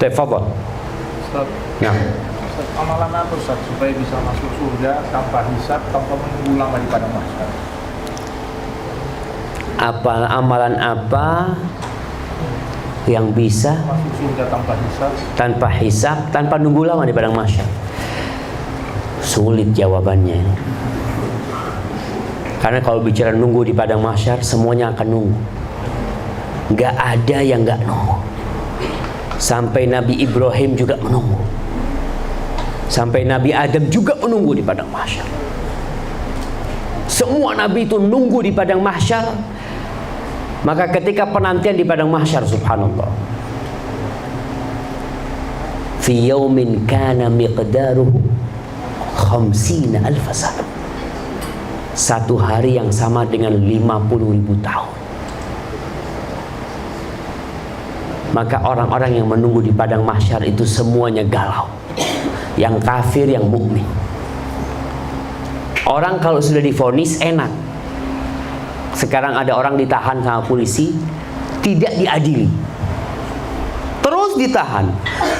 Tafadhal. Ustaz, Nah, Ustaz, amalan apa Ustaz supaya bisa masuk surga tanpa hisab, tanpa menunggu lama di padang mahsyar? amalan apa yang bisa Masuk surga tanpa hisab, tanpa nunggu lama di padang mahsyar? Sulit jawabannya ini. Karena kalau bicara nunggu di padang mahsyar, semuanya akan nunggu. Nggak ada yang nggak nunggu. Sampai Nabi Ibrahim juga menunggu. Sampai Nabi Adam juga menunggu di padang mahsyar. Semua Nabi itu nunggu di padang mahsyar. Maka ketika penantian di padang mahsyar, subhanallah, fi yaumin kana miqdaruhu 50.000 sana. Satu hari yang sama dengan 50.000 tahun. Maka orang-orang yang menunggu di padang mahsyar itu semuanya galau. Yang kafir, yang mukmin. Orang kalau sudah divonis enak. Sekarang ada orang ditahan sama polisi, tidak diadili, terus ditahan.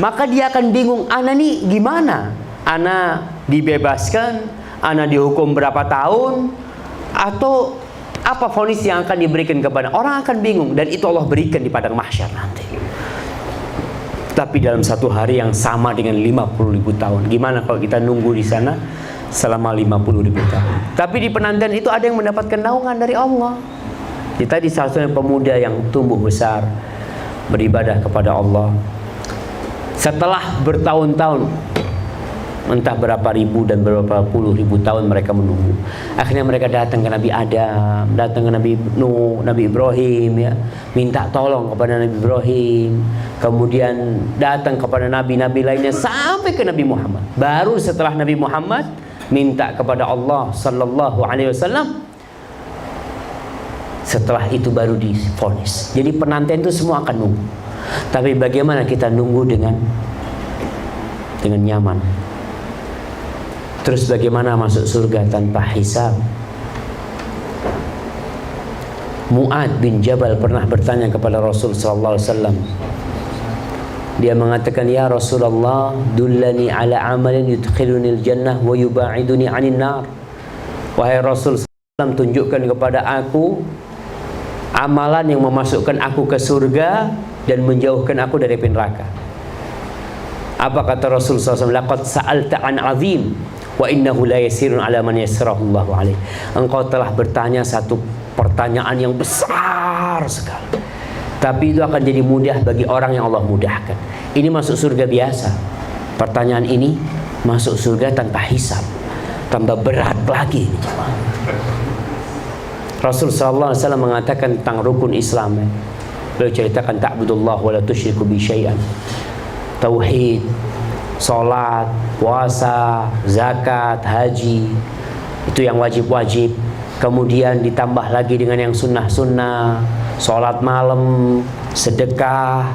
Maka dia akan bingung, ana nih gimana? Ana dibebaskan, ana dihukum berapa tahun, atau apa vonis yang akan diberikan kepada orang? Akan bingung. Dan itu Allah berikan di padang mahsyar nanti. Tapi dalam satu hari yang sama dengan 50.000 tahun. Gimana kalau kita nunggu di sana selama 50.000 tahun? Tapi di penantian itu ada yang mendapatkan naungan dari Allah. Kita di salah satu pemuda yang tumbuh besar beribadah kepada Allah. Setelah bertahun-tahun, entah berapa ribu dan berapa puluh ribu tahun mereka menunggu. Akhirnya mereka datang ke Nabi Adam, datang ke Nabi Nuh, Nabi Ibrahim, ya, minta tolong kepada Nabi Ibrahim. Kemudian datang kepada nabi-nabi lainnya sampai ke Nabi Muhammad. Baru setelah Nabi Muhammad minta kepada Allah sallallahu alaihi wasallam, setelah itu baru divonis. Jadi penantian itu semua akan nunggu. Tapi bagaimana kita nunggu dengan nyaman? Terus bagaimana masuk surga tanpa hisab? Mu'ad bin Jabal pernah bertanya kepada Rasul sallallahu alaihi wasallam. Dia mengatakan, ya Rasulullah, dullani ala amalin yudkhilunil jannah wa yuba'iduni 'anil nar. Wahai Rasul sallallahu alaihi wasallam, tunjukkan kepada aku amalan yang memasukkan aku ke surga dan menjauhkan aku dari api neraka. Apa kata Rasul sallallahu alaihi wasallam? Laqad sa'alta 'an 'azim wa innahu la yasirun 'ala man yassarahu Allahu alaihi. Engkau telah bertanya satu pertanyaan yang besar sekali. Tapi itu akan jadi mudah bagi orang yang Allah mudahkan. Ini masuk surga biasa. Pertanyaan ini masuk surga tanpa hisab. Tambah berat lagi. Rasul sallallahu alaihi wasallam mengatakan tentang rukun Islam. Beliau ceritakan ta'budullah wa la tusyriku bi syai'an. Tauhid, salat, puasa, zakat, haji, itu yang wajib-wajib. Kemudian ditambah lagi dengan yang sunnah-sunnah, salat malam, sedekah,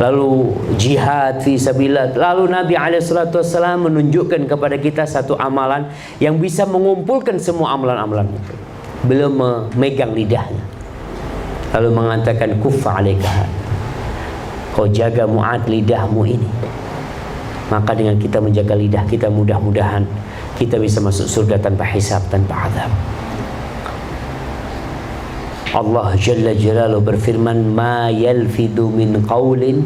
lalu jihad fi sabilillah. Lalu Nabi SAW menunjukkan kepada kita satu amalan yang bisa mengumpulkan semua amalan-amalan itu. Beliau memegang lidahnya, lalu mengatakan, kuffa alaika, kau jaga Mu'ad lidahmu ini. Maka dengan kita menjaga lidah kita, mudah-mudahan kita bisa masuk surga tanpa hisab, tanpa azab. Allah Jalla Jalaluhu berfirman, ma yalfidu min qawlin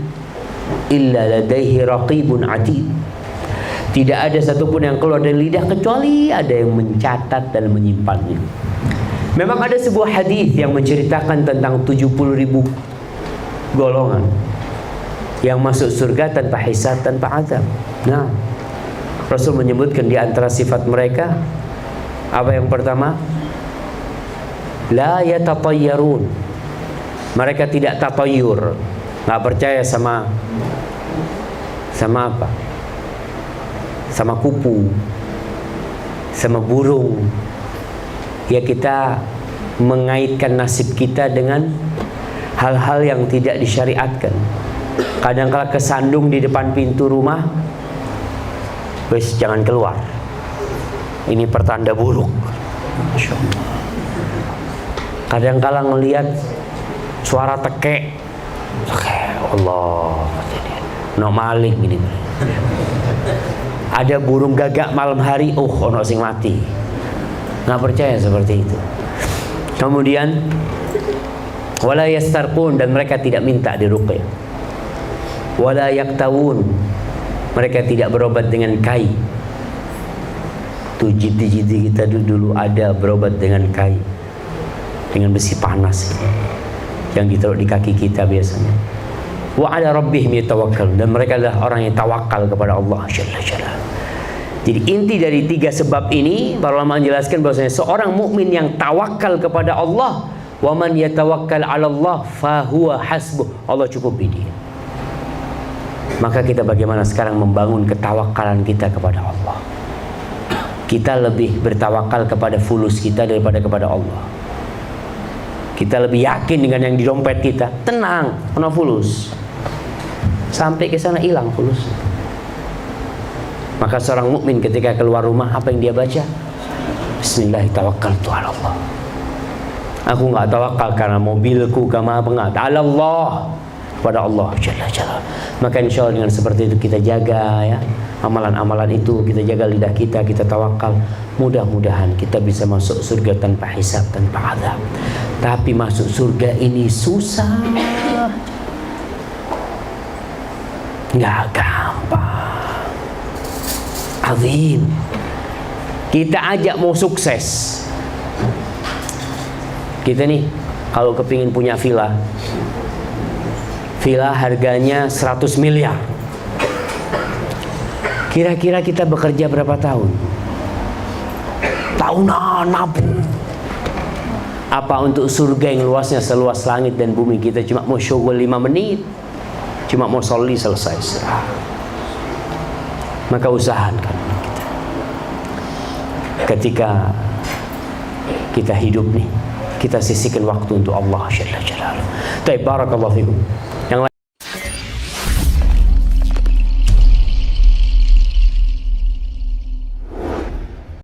illa ladaihi raqibun atid. Tidak ada satupun yang keluar dari lidah kecuali ada yang mencatat dan menyimpannya. Memang ada sebuah hadis yang menceritakan tentang 70.000 golongan yang masuk surga tanpa hisab, tanpa azab. Nah, Rasul menyebutkan di antara sifat mereka, apa yang pertama? La yatatayyarun. Mereka tidak tatayur, nggak percaya sama apa? Sama kupu, sama burung. Ya, kita mengaitkan nasib kita dengan hal-hal yang tidak disyariatkan. Kadang-kala kesandung di depan pintu rumah, wes jangan keluar, ini pertanda buruk. Masya Allah. Kadang-kala ngelihat suara tekek, Allah, no maling ini. Ada burung gagak malam hari, ono sing mati. Nggak percaya seperti itu. Kemudian wala yastarqun, dan mereka tidak minta diruqyah. Wala yaktawun, mereka tidak berobat dengan kai. Tuh jidi-jidi kita dulu ada berobat dengan kai, dengan besi panas yang ditaruh di kaki kita biasanya. Wa ala rabbihim yatawakkalun, dan mereka adalah orang yang tawakal kepada Allah Jalla Jalla. Jadi inti dari 3 sebab ini, para ulama menjelaskan bahwasanya seorang mukmin yang tawakal kepada Allah, wa man yatawakkal 'ala Allah fa huwa hasbuh, Allah cukupi dia. Maka kita bagaimana sekarang membangun ketawakalan kita kepada Allah. Kita lebih bertawakal kepada fulus kita daripada kepada Allah. Kita lebih yakin dengan yang di dompet kita, tenang, kena fulus. Sampai ke sana hilang fulus. Maka seorang mukmin ketika keluar rumah, apa yang dia baca? Bismillahirrahmanirrahim, Allah. Aku nggak tawakal karena mobilku, karena apa nggak? Allah, kepada Allah Jalla Jalla. Maka insya Allah dengan seperti itu kita jaga ya amalan-amalan itu, kita jaga lidah kita, kita tawakal. Mudah-mudahan kita bisa masuk surga tanpa hisab, tanpa azab. Tapi masuk surga ini susah, nggak gampang. Azim. Kita ajak mau sukses. Kita nih kalau kepingin punya villa harganya 100 miliar. Kira-kira kita bekerja berapa tahun? Tahunan nabung. Apa untuk surga yang luasnya seluas langit dan bumi kita cuma mau syukur 5 menit, cuma mau sholli selesai. Maka usahakan kita. Ketika kita hidup nih, kita sisihkan waktu untuk Allah Jalla Jalaluhu. Barakallahu fikum. Yang